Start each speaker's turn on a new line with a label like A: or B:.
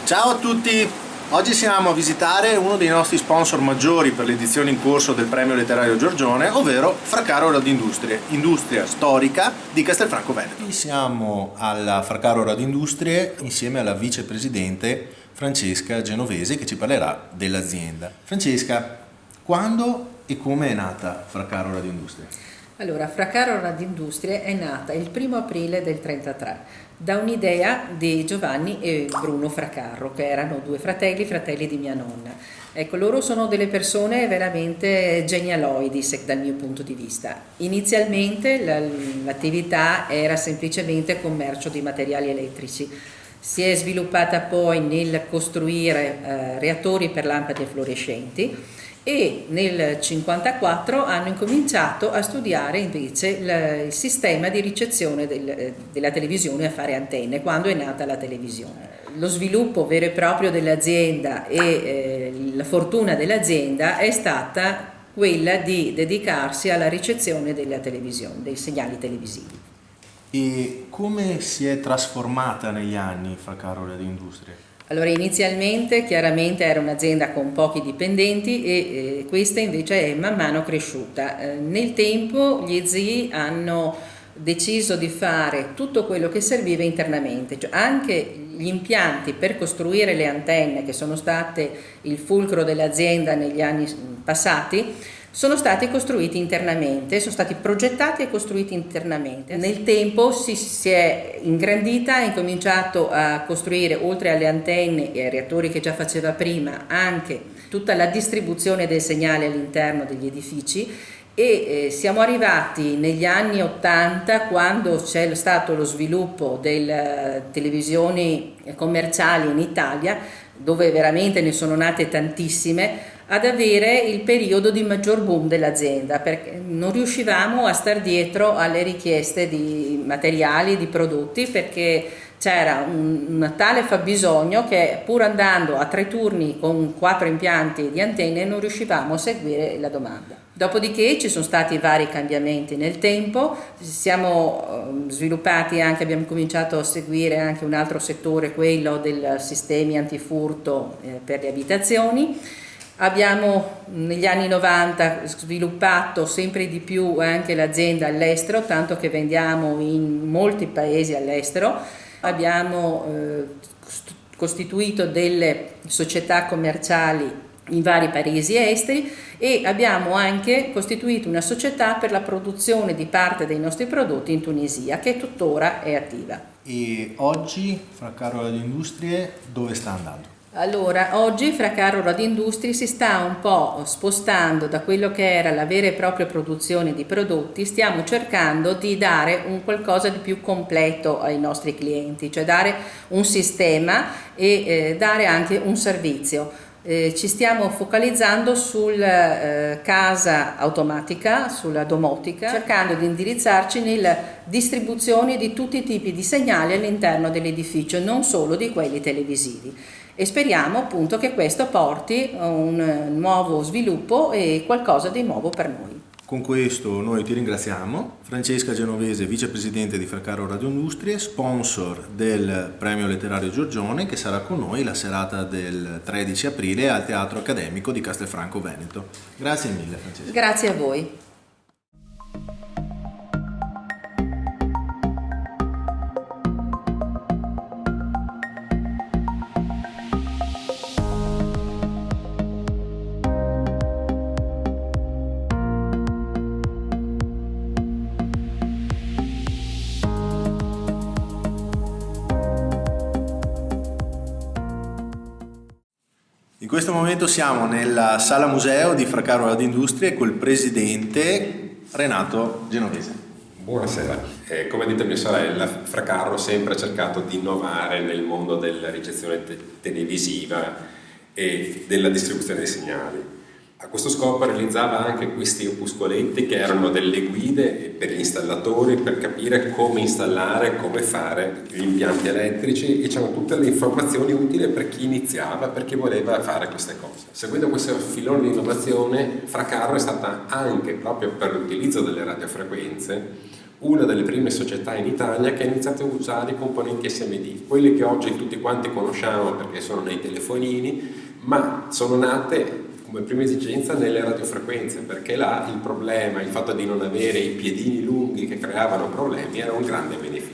A: Ciao a tutti! Oggi siamo a visitare uno dei nostri sponsor maggiori per l'edizione in corso del Premio Letterario Giorgione, ovvero Fracaro Radindustrie, industria storica di Castelfranco Veneto. Siamo alla Fracaro Radindustrie insieme alla vicepresidente Francesca Genovese che ci parlerà dell'azienda. Francesca, quando e come è nata Fracaro Radindustrie?
B: Allora, Fracaro Radindustrie è nata il 1° aprile del 1933 da un'idea di Giovanni e Bruno Fraccaro, che erano due fratelli di mia nonna. Ecco, loro sono delle persone veramente genialoidi dal mio punto di vista. Inizialmente l'attività era semplicemente commercio di materiali elettrici. Si è sviluppata poi nel costruire reattori per lampade fluorescenti e nel 1954 hanno incominciato a studiare invece il sistema di ricezione della televisione, a fare antenne, quando è nata la televisione. Lo sviluppo vero e proprio dell'azienda e la fortuna dell'azienda è stata quella di dedicarsi alla ricezione della televisione, dei segnali televisivi.
A: E come si è trasformata negli anni Fracaro Radindustrie?
B: Allora, inizialmente chiaramente era un'azienda con pochi dipendenti e questa invece è man mano cresciuta. Nel tempo gli zii hanno deciso di fare tutto quello che serviva internamente, cioè anche gli impianti per costruire le antenne, che sono state il fulcro dell'azienda negli anni passati, sono stati costruiti internamente, sono stati progettati e costruiti internamente. Nel tempo si è ingrandita, ha incominciato a costruire, oltre alle antenne e ai reattori che già faceva prima, anche tutta la distribuzione del segnale all'interno degli edifici e siamo arrivati negli anni 80, quando c'è stato lo sviluppo delle televisioni commerciali in Italia, dove veramente ne sono nate tantissime, ad avere il periodo di maggior boom dell'azienda, perché non riuscivamo a star dietro alle richieste di materiali, di prodotti, perché c'era un tale fabbisogno che pur andando a 3 turni con 4 impianti di antenne non riuscivamo a seguire la domanda. Dopodiché ci sono stati vari cambiamenti nel tempo, siamo sviluppati anche, abbiamo cominciato a seguire anche un altro settore, quello dei sistemi antifurto per le abitazioni. Abbiamo negli anni 90 sviluppato sempre di più anche l'azienda all'estero, tanto che vendiamo in molti paesi all'estero. Abbiamo costituito delle società commerciali in vari paesi esteri e abbiamo anche costituito una società per la produzione di parte dei nostri prodotti in Tunisia, che tuttora è attiva.
A: E oggi Fracaro Radindustrie dove sta andando?
B: Allora, oggi Fracaro Radindustrie si sta un po' spostando da quello che era la vera e propria produzione di prodotti, stiamo cercando di dare un qualcosa di più completo ai nostri clienti, cioè dare un sistema e dare anche un servizio. Ci stiamo focalizzando sul casa automatica, sulla domotica, cercando di indirizzarci nella distribuzione di tutti i tipi di segnali all'interno dell'edificio, non solo di quelli televisivi. E speriamo appunto che questo porti a un nuovo sviluppo e qualcosa di nuovo per noi.
A: Con questo noi ti ringraziamo. Francesca Genovese, vicepresidente di Fracaro Radindustrie, sponsor del Premio Letterario Giorgione, che sarà con noi la serata del 13 aprile al Teatro Accademico di Castelfranco Veneto. Grazie mille Francesca.
B: Grazie a voi.
A: In questo momento siamo nella sala museo di Fracaro Radindustrie col presidente Renato Genovese.
C: Buonasera. Come ha detto mia sorella, Fracaro ha sempre cercato di innovare nel mondo della ricezione televisiva e della distribuzione dei segnali. A questo scopo realizzava anche questi opuscoletti che erano delle guide per gli installatori per capire come installare, come fare gli impianti elettrici, e c'erano tutte le informazioni utili per chi iniziava, per chi voleva fare queste cose. Seguendo questo filone di innovazione, Fracaro è stata anche, proprio per l'utilizzo delle radiofrequenze, una delle prime società in Italia che ha iniziato a usare i componenti SMD, quelli che oggi tutti quanti conosciamo perché sono nei telefonini, ma sono nate come prima esigenza nelle radiofrequenze, perché là il problema, il fatto di non avere i piedini lunghi che creavano problemi, era un grande beneficio.